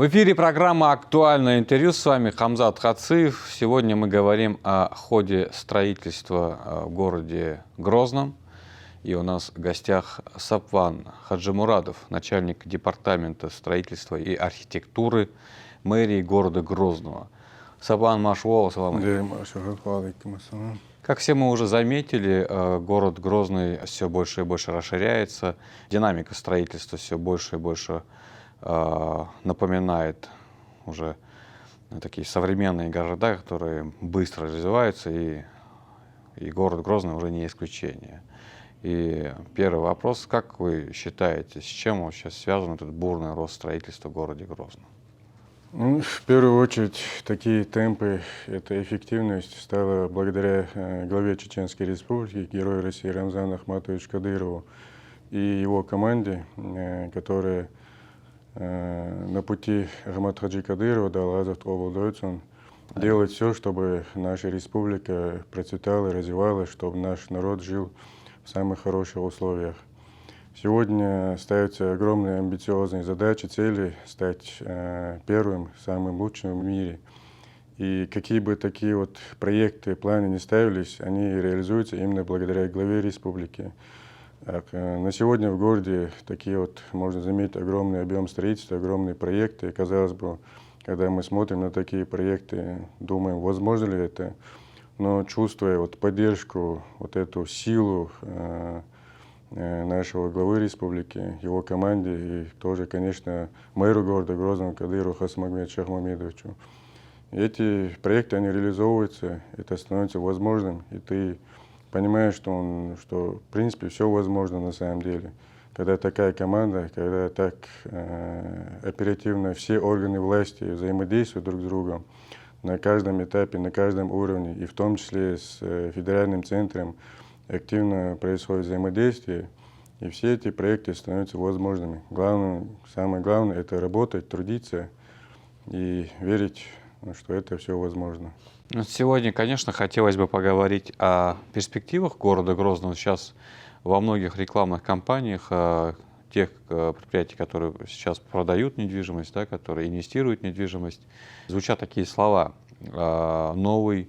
В эфире программа «Актуальное интервью». С вами Хамзат Хациев. Сегодня мы говорим о ходе строительства в городе Грозном. И у нас в гостях Сапван Хаджимурадов, начальник департамента строительства и архитектуры мэрии города Грозного. Сапван Машуова, салам алейкум. Как все мы уже заметили, город Грозный все больше и больше расширяется. Динамика строительства все больше и больше напоминает уже такие современные города, которые быстро развиваются, и город Грозный уже не исключение. И первый вопрос: как вы считаете, с чем сейчас связан этот бурный рост строительства в городе Грозном? Ну, в первую очередь, такие темпы, эта эффективность стала благодаря главе Чеченской Республики, герою России Рамзану Ахматовичу Кадырову и его команде, которая на пути Ахмат Хаджи Кадырова дал Азат Обалдойцун делать все, чтобы наша республика процветала, развивалась, чтобы наш народ жил в самых хороших условиях. Сегодня ставятся огромные амбициозные задачи, цели стать первым, самым лучшим в мире. И какие бы такие вот проекты, планы не ставились, они реализуются именно благодаря главе республики. На сегодня в городе такие вот, можно заметить, огромный объем строительства, огромные проекты. И, казалось бы, когда мы смотрим на такие проекты, думаем, возможно ли это, но чувствуя вот поддержку, вот эту силу нашего главы республики, его команде и тоже, конечно, мэру города Грозного Кадырову Хасмагомеду Шахмамедовичу. Эти проекты, они реализовываются, это становится возможным, и ты понимаешь, что в принципе все возможно на самом деле. Когда такая команда, когда так оперативно все органы власти взаимодействуют друг с другом на каждом этапе, на каждом уровне, и в том числе с федеральным центром активно происходит взаимодействие, и все эти проекты становятся возможными. Самое главное – это работать, трудиться и верить, что это все возможно. Сегодня, конечно, хотелось бы поговорить о перспективах города Грозного. Сейчас во многих рекламных кампаниях тех предприятий, которые сейчас продают недвижимость, да, которые инвестируют в недвижимость, звучат такие слова: новый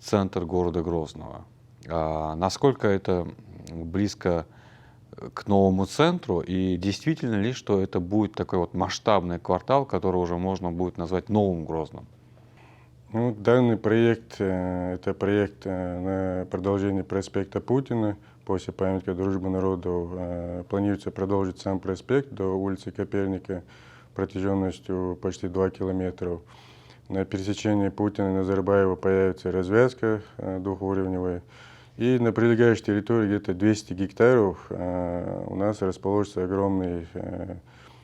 центр города Грозного. Насколько это близко к новому центру, и действительно ли, что это будет такой вот масштабный квартал, который уже можно будет назвать новым Грозным? Ну, данный проект – это проект на продолжение проспекта Путина. После памятника Дружбы народов планируется продолжить сам проспект до улицы Коперника протяженностью почти 2 километра. На пересечении Путина и Назарбаева появится развязка двухуровневая. И на прилегающей территории где-то 200 гектаров у нас расположатся огромные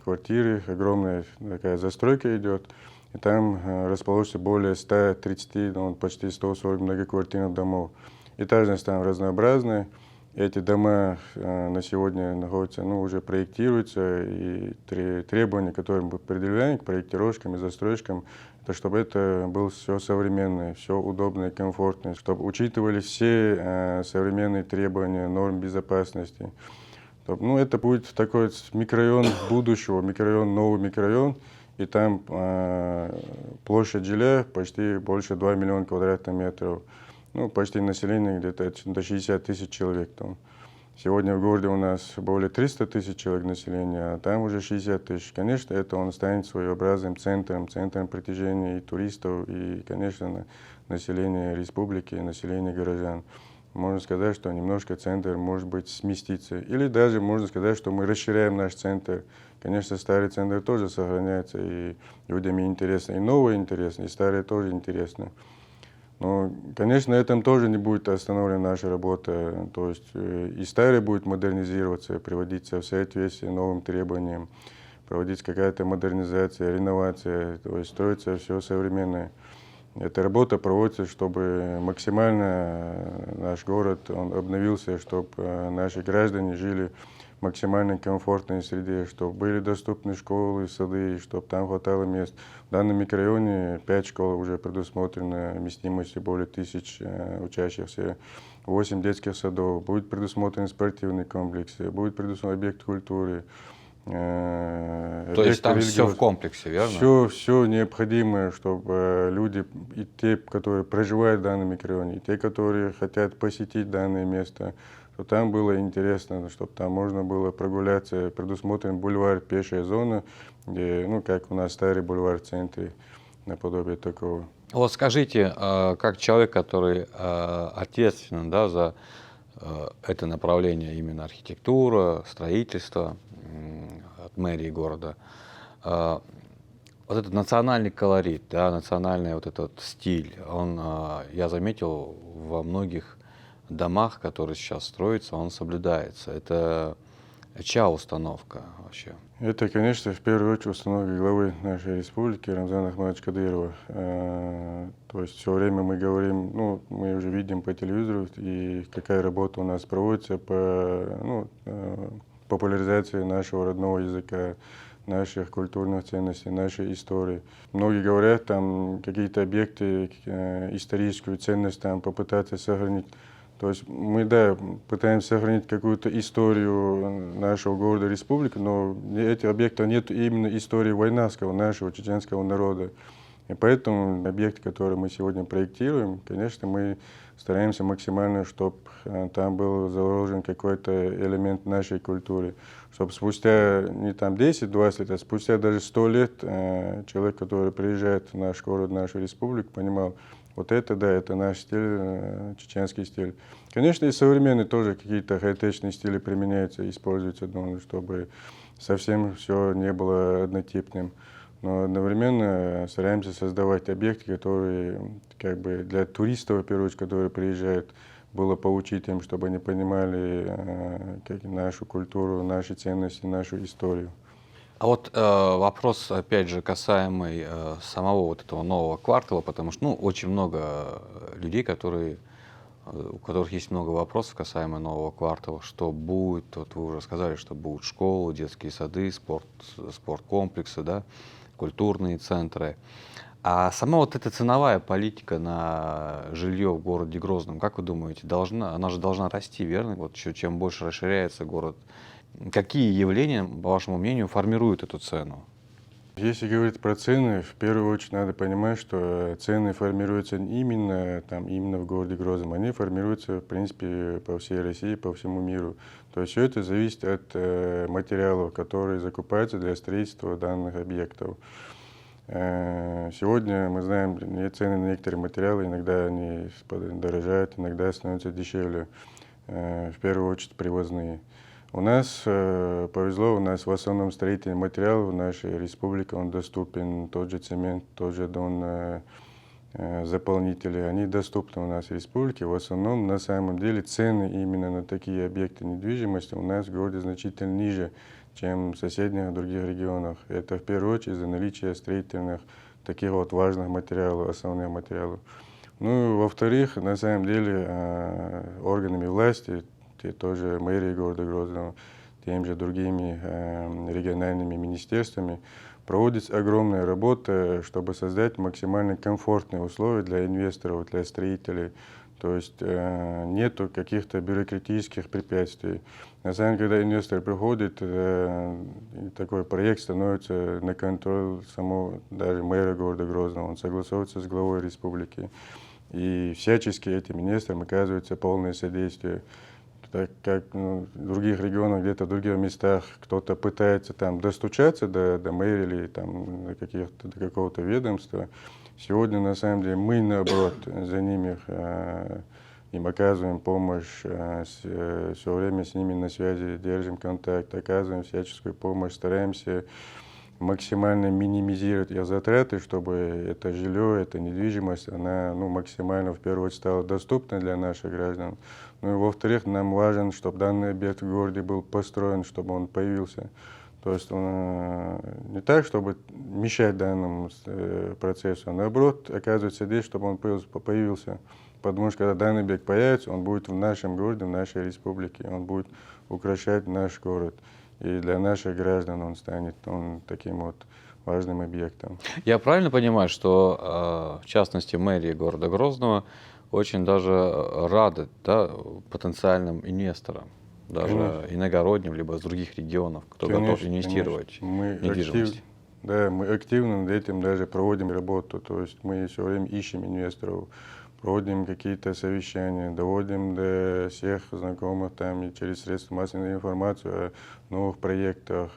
квартиры, огромная такая застройка идет. И там расположится более 130, почти 140 многоквартирных домов. Этажность там разнообразная. Эти дома на сегодня находятся, уже проектируются, и требования, которые мы предъявляем к проектировщикам и застройщикам, это чтобы это было все современное, все удобное и комфортное, чтобы учитывали все современные требования, норм безопасности. Это будет такой микрорайон будущего, новый микрорайон. И там площадь жилья почти больше 2 миллиона квадратных метров. Почти население где-то до 60 тысяч человек там. Сегодня в городе у нас более 300 тысяч человек населения, а там уже 60 тысяч. Конечно, это он станет своеобразным центром притяжения и туристов, и, конечно, населения республики, населения горожан. Можно сказать, что немножко центр, может быть, сместится. Или даже можно сказать, что мы расширяем наш центр. Конечно, старый центр тоже сохраняется, и людям интересно, и новое интересно, и старое тоже интересно. Но, конечно, на этом тоже не будет остановлена наша работа. То есть и старый будет модернизироваться, приводиться в соответствие новым требованиям, проводиться какая-то модернизация, реновация, то есть строится все современное. Эта работа проводится, чтобы максимально наш город он обновился, чтобы наши граждане жили в максимально комфортной среде, чтобы были доступны школы, сады, чтобы там хватало мест. В данном микрорайоне 5 школ уже предусмотрено вместимостью более 1000 учащихся, 8 детских садов, будет предусмотрен спортивный комплекс, будет предусмотрен объект культуры. То есть там все в комплексе, верно? Все необходимое, чтобы люди, и те, которые проживают в данном микрорайоне, и те, которые хотят посетить данное место, что там было интересно, чтобы там можно было прогуляться, предусмотрен бульвар, пешая зона, где, ну, как у нас старый бульвар в центре, наподобие такого. Вот скажите, как человек, который ответственен, да, за это направление, именно архитектура, строительство от мэрии города, вот этот национальный колорит, да, национальный вот этот стиль, он, я заметил, во многих домах, которые сейчас строятся, он соблюдается. Это чья установка вообще? Это, конечно, в первую очередь установка главы нашей республики Рамзана Ахмадовича Кадырова. То есть все время мы говорим, ну, мы уже видим по телевизору, и какая работа у нас проводится по, ну, популяризации нашего родного языка, наших культурных ценностей, нашей истории. Многие говорят, там какие-то объекты, историческую ценность там попытаться сохранить. То есть мы, да, пытаемся сохранить какую-то историю нашего города, республики, но эти объекты нет именно истории войнарского, нашего чеченского народа. И поэтому объекты, которые мы сегодня проектируем, конечно, мы стараемся максимально, чтобы там был заложен какой-то элемент нашей культуры. Чтобы спустя не там 10-20 лет, а спустя даже 100 лет человек, который приезжает в наш город, в нашу республику, понимал, вот это, да, это наш стиль, чеченский стиль. Конечно, и современные тоже какие-то хай-течные стили применяются, используются, чтобы совсем все не было однотипным. Но одновременно стараемся создавать объекты, которые как бы для туристов, в первую очередь, которые приезжают, было поучить им, чтобы они понимали нашу культуру, наши ценности, нашу историю. А вот вопрос, опять же, касаемый самого вот этого нового квартала, потому что, ну, очень много людей, у которых есть много вопросов касаемо нового квартала, что будет, вот вы уже сказали, что будут школы, детские сады, спорткомплексы, да, культурные центры. А сама вот эта ценовая политика на жилье в городе Грозном, как вы думаете, она же должна расти, верно? Вот чем больше расширяется город, какие явления, по вашему мнению, формируют эту цену? Если говорить про цены, в первую очередь надо понимать, что цены формируются именно в городе Грозном. Они формируются, в принципе, по всей России, по всему миру. То есть все это зависит от материалов, которые закупаются для строительства данных объектов. Сегодня мы знаем, цены на некоторые материалы, иногда они дорожают, иногда становятся дешевле, в первую очередь привозные. У нас повезло, у нас в основном строительный материал в нашей республике, он доступен, тот же цемент, тот же заполнители, они доступны у нас в республике. В основном, на самом деле, цены именно на такие объекты недвижимости у нас в городе значительно ниже, чем в соседних других регионах. Это в первую очередь из-за наличия строительных таких вот важных материалов, основных материалов. Ну, во-вторых, на самом деле, органами власти, тоже мэрией города Грозного, теми же другими региональными министерствами, проводится огромная работа, чтобы создать максимально комфортные условия для инвесторов, для строителей. То есть нету каких-то бюрократических препятствий. На самом деле, когда инвестор приходит, такой проект становится на контроль самого даже мэра города Грозного, он согласовывается с главой республики. И всячески этим инвесторам оказывается полное содействие. Так как в других регионах, где-то в других местах кто-то пытается там достучаться до мэрии или там, до какого-то ведомства, сегодня на самом деле мы, наоборот, за ними им оказываем помощь, все время с ними на связи, держим контакт, оказываем всяческую помощь, стараемся максимально минимизировать их затраты, чтобы это жилье, эта недвижимость, она максимально, в первую очередь, стала доступна для наших граждан. Ну и во-вторых, нам важен, чтобы данный объект в городе был построен, чтобы он появился. То есть он не так, чтобы мешать данному процессу, а наоборот, оказывается здесь, чтобы он появился. Потому что когда данный объект появится, он будет в нашем городе, в нашей республике, он будет украшать наш город. И для наших граждан он станет таким вот важным объектом. Я правильно понимаю, что, в частности, мэрия города Грозного очень даже рада, да, потенциальным инвесторам? даже Конечно. иногородним, либо из других регионов, кто готов Конечно, инвестировать конечно. Мы в недвижимость? Да, мы активно над этим даже проводим работу. То есть мы все время ищем инвесторов, проводим какие-то совещания, доводим до всех знакомых там и через средства массовой информации о новых проектах.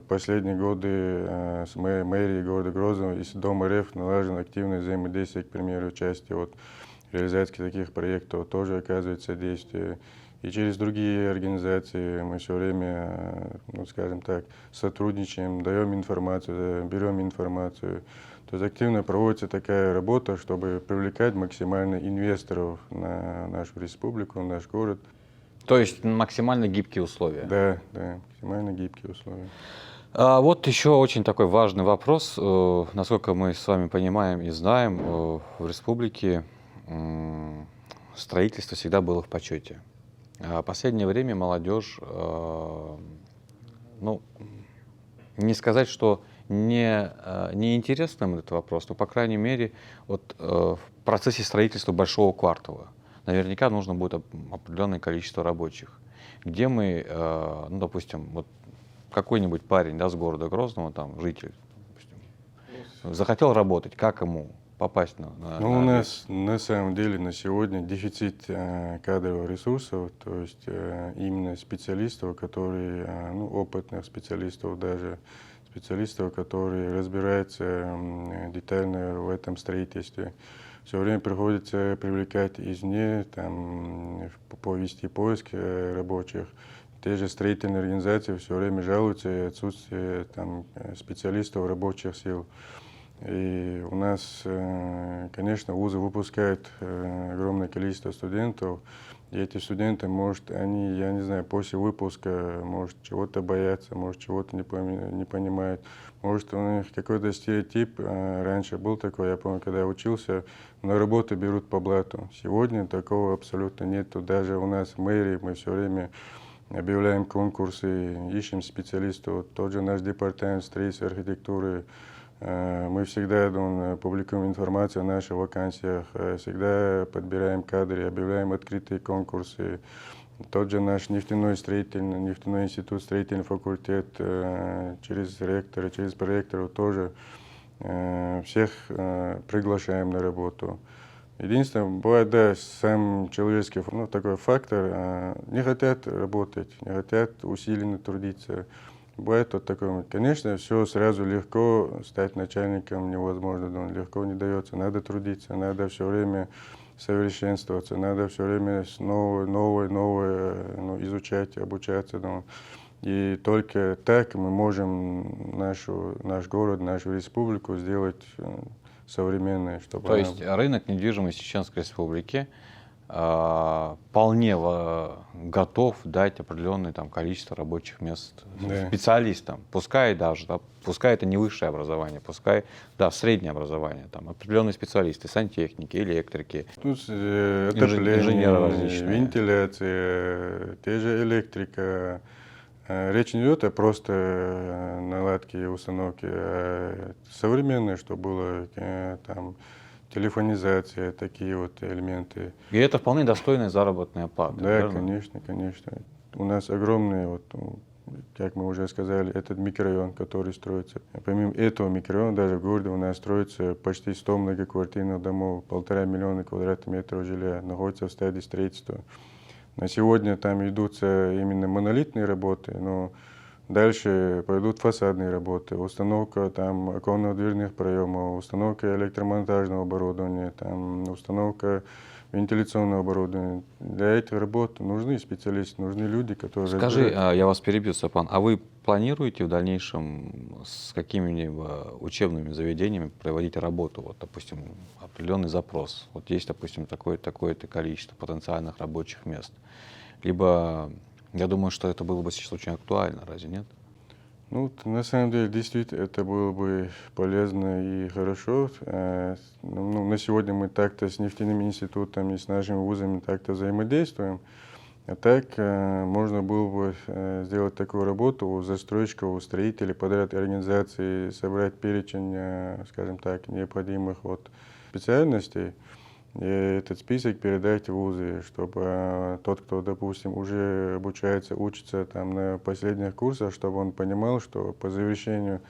Последние годы с мэрией города Грозного и с Дом РФ налажено активное взаимодействие, к примеру, в части реализации таких проектов тоже оказывает содействие. И через другие организации мы все время, ну, скажем так, сотрудничаем, даем информацию, берем информацию. То есть активно проводится такая работа, чтобы привлекать максимально инвесторов на нашу республику, в наш город. То есть максимально гибкие условия. Да, да, максимально гибкие условия. Вот еще очень такой важный вопрос. Насколько мы с вами понимаем и знаем, в республике строительство всегда было в почете. А в последнее время молодежь, ну, не сказать, что не интересен им этот вопрос, но, по крайней мере, вот, в процессе строительства большого квартала наверняка нужно будет определенное количество рабочих. Где мы, ну, допустим, вот какой-нибудь парень, да, с города Грозного, там, житель, допустим, захотел работать, как ему попасть на Ну, у объект? нас на самом деле на сегодня дефицит кадровых ресурсов, то есть именно специалистов, которые, ну, опытных специалистов даже, специалистов, которые разбираются детально в этом строительстве. Все время приходится привлекать извне, там, повести поиск рабочих. Те же строительные организации все время жалуются отсутствие там специалистов, рабочих сил. И у нас, конечно, вузы выпускают огромное количество студентов. И эти студенты, может, они, я не знаю, после выпуска, может, чего-то боятся, может, чего-то не понимают. Может, у них какой-то стереотип раньше был такой, я помню, когда я учился, на работу берут по блату. Сегодня такого абсолютно нету. Даже у нас в мэрии мы все время объявляем конкурсы, ищем специалистов. Тот же наш департамент строительства и архитектуры. Мы всегда публикуем информацию о наших вакансиях, всегда подбираем кадры, объявляем открытые конкурсы. Тот же наш нефтяной институт, строительный факультет, через ректора, через проректоров тоже всех приглашаем на работу. Единственное, бывает, да, сам человеческий, ну, такой фактор, не хотят работать, не хотят усиленно трудиться. Бывает вот такое. Конечно, все сразу легко, стать начальником невозможно, но легко не дается. Надо трудиться, надо все время совершенствоваться, надо все время новое, ну, изучать, обучаться. Ну. И только так мы можем наш город, нашу республику сделать современной, чтобы То есть рынок недвижимости Чеченской Республики вполне готов дать определенное там количество рабочих мест специалистам, пускай даже, да, пускай это не высшее образование, пускай, да, среднее образование, там определенные специалисты, сантехники, электрики, тут инженеры отопление, различные. вентиляция, те же электрика. Речь не идет о просто наладке и установке, а современное, что было там телефонизация, такие вот элементы. И это вполне достойная заработная плата, Да, верно? конечно, конечно. У нас огромный, вот, как мы уже сказали, этот микрорайон, который строится. Помимо этого микрорайона, даже в городе у нас строится почти 100 многоквартирных домов, 1,5 миллиона квадратных метров жилья, находится в стадии строительства. На сегодня там идутся именно монолитные работы, но дальше пойдут фасадные работы, установка там оконно-дверных проемов, установка электромонтажного оборудования, там, установка вентиляционного оборудования. Для этих работ нужны специалисты, нужны люди, которые Скажи, разбираются. я вас перебью, Сапан, а вы планируете в дальнейшем с какими-либо учебными заведениями проводить работу? Вот, допустим, определенный запрос. Вот есть, допустим, такое-то количество потенциальных рабочих мест. Либо, я думаю, что это было бы сейчас очень актуально, разве нет? Ну, на самом деле, действительно, это было бы полезно и хорошо. Ну, на сегодня мы так-то с нефтяными институтами, с нашими вузами так-то взаимодействуем. А так можно было бы сделать такую работу у застройщиков, у строителей, подряд организаций, собрать перечень, скажем так, необходимых вот специальностей и этот список передать в вузы, чтобы тот, кто, допустим, уже обучается, учится там на последних курсах, чтобы он понимал, что по завершению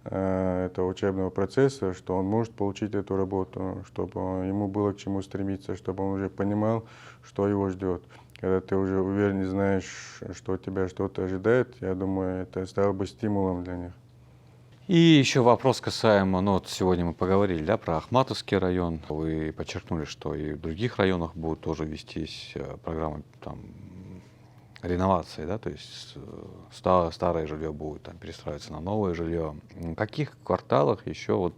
этого учебного процесса, что он может получить эту работу, чтобы ему было к чему стремиться, чтобы он уже понимал, что его ждет. Когда ты уже уверен и знаешь, что тебя что-то ожидает, я думаю, это стало бы стимулом для них. И еще вопрос касаемо, ну вот сегодня мы поговорили, да, про Ахматовский район. Вы подчеркнули, что и в других районах будут тоже вестись программы там, реновации, да, то есть старое жилье будет там перестраиваться на новое жилье. В каких кварталах еще вот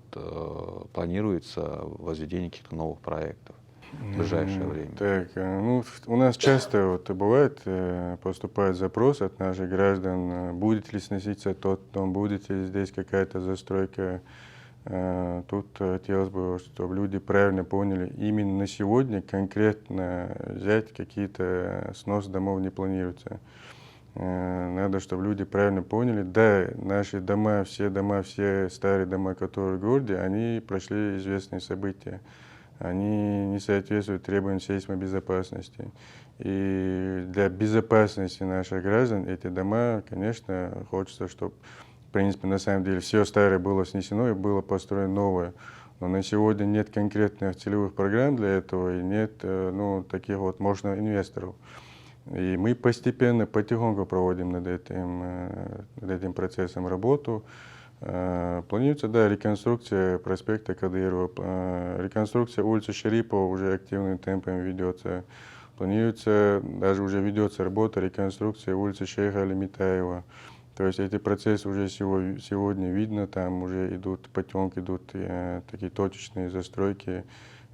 планируется возведение каких-то новых проектов в ближайшее время? Так, ну, у нас часто вот бывает, поступает запрос от наших граждан, будет ли сноситься тот дом, будет ли здесь какая-то застройка. Тут хотелось бы, чтобы люди правильно поняли, именно на сегодня конкретно взять какие-то снос домов не планируется. Надо, чтобы люди правильно поняли, да, наши дома, все старые дома, которые в городе, они прошли известные события. Они не соответствуют требованиям сейсмобезопасности. И для безопасности наших граждан эти дома, конечно, хочется, чтобы, в принципе, на самом деле, все старое было снесено и было построено новое. Но на сегодня нет конкретных целевых программ для этого и нет ну, таких вот мощных инвесторов. И мы постепенно, потихоньку проводим над этим процессом работу. Планируется, да, реконструкция проспекта Кадырова, реконструкция улицы Шарипова уже активными темпами ведется. Планируется, даже уже ведется работа реконструкции улицы Шейха Алимитаева. То есть эти процессы уже сегодня видно, там уже идут потемки, идут такие точечные застройки.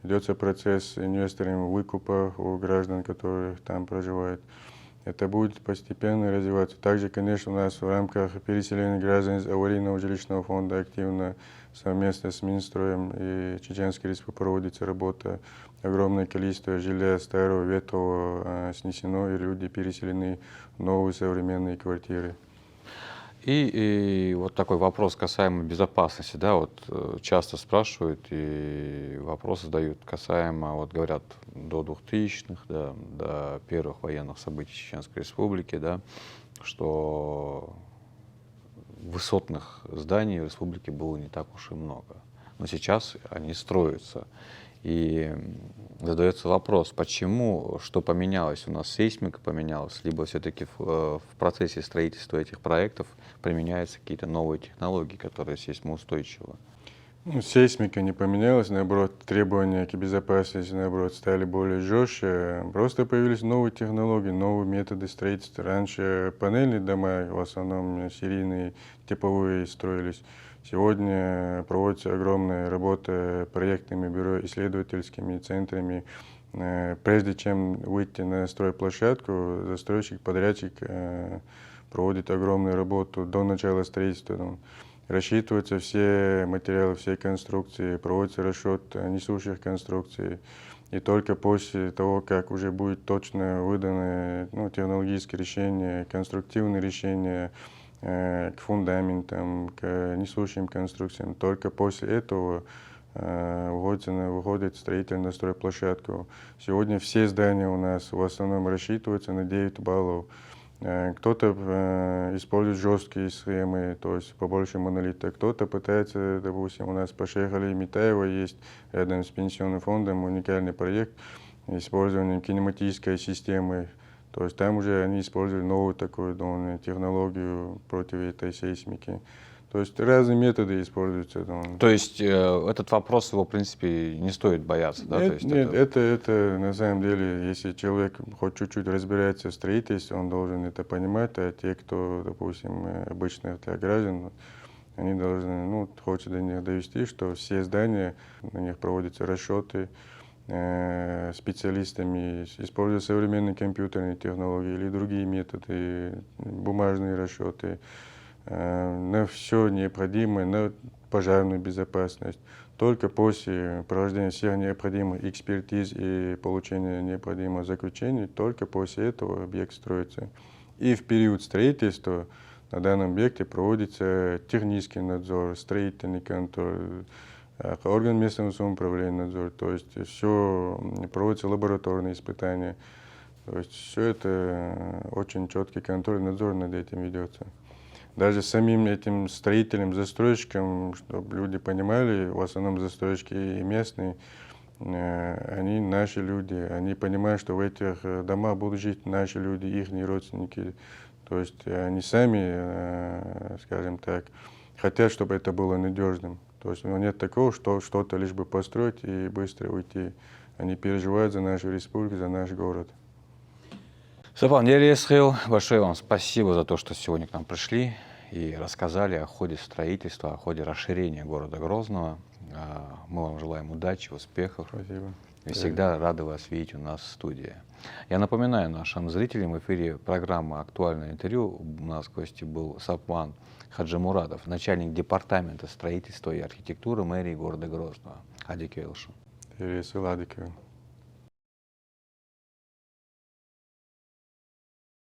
Ведется процесс инвесторами выкупа у граждан, которые там проживают. Это будет постепенно развиваться. Также, конечно, у нас в рамках переселения граждан из аварийного жилищного фонда активно совместно с Минстроем и Чеченской Республикой проводится работа. Огромное количество жилья старого, ветхого снесено, и люди переселены в новые современные квартиры. И вот такой вопрос касаемо безопасности, да, вот часто спрашивают и вопросы задают касаемо, вот говорят, до 2000-х, да, до первых военных событий Чеченской Республики, да, что высотных зданий в республике было не так уж и много. Но сейчас они строятся. И задается вопрос, почему, что поменялось у нас, сейсмика поменялась, либо все-таки в процессе строительства этих проектов применяются какие-то новые технологии, которые сейсмоустойчивы. Ну, сейсмика не поменялась, наоборот, требования к безопасности, наоборот, стали более жестче. Просто появились новые технологии, новые методы строительства. Раньше панельные дома, в основном серийные, типовые, строились. Сегодня проводится огромная работа проектными бюро, исследовательскими центрами. Прежде чем выйти на стройплощадку, застройщик, подрядчик проводит огромную работу до начала строительства. Рассчитываются все материалы, все конструкции, проводится расчет несущих конструкций. И только после того, как уже будет точно выдано технологическое решение, конструктивное решение к фундаментам, к несущим конструкциям, только после этого выходит строитель на стройплощадку. Сегодня все здания у нас в основном рассчитываются на 9 баллов. Кто-то использует жесткие схемы, то есть побольше монолита. Кто-то пытается, допустим, у нас по Шейху Алимитаева есть рядом с пенсионным фондом уникальный проект использования кинематической системы. То есть там уже они использовали новую такую технологию против этой сейсмики. То есть разные методы используются. То есть этот вопрос его, в принципе, не стоит бояться, да? Нет, это на самом деле, если человек хоть чуть-чуть разбирается в строительстве, он должен это понимать, а те, кто, допустим, обычных для граждан, они должны, хочется до них довести, что все здания, на них проводятся расчеты специалистами, используя современные компьютерные технологии или другие методы, бумажные расчеты, на все необходимое, на пожарную безопасность. Только после прохождения всех необходимых экспертиз и получения необходимых заключений, только после этого объект строится. И в период строительства на данном объекте проводится технический надзор, строительный контроль, орган местного самоуправления надзор, то есть все проводятся лабораторные испытания. То есть все это очень четкий контроль, надзор над этим ведется. Даже самим этим строителям, застройщикам, чтобы люди понимали, в основном застройщики и местные, они наши люди, они понимают, что в этих домах будут жить наши люди, их родственники. То есть они сами, скажем так, хотят, чтобы это было надежным. То есть нет такого, что что-то лишь бы построить и быстро уйти. Они переживают за нашу республику, за наш город. Сапан Дересхил, большое вам спасибо за то, что сегодня к нам пришли и рассказали о ходе строительства, о ходе расширения города Грозного. Мы вам желаем удачи, успехов. Спасибо. И всегда рады вас видеть у нас в студии. Я напоминаю нашим зрителям, в эфире программы «Актуальное интервью» у нас в гости был Сапан Хаджимурадов, начальник департамента строительства и архитектуры мэрии города Грозного. Адикевилшу. Тересил Адикевил.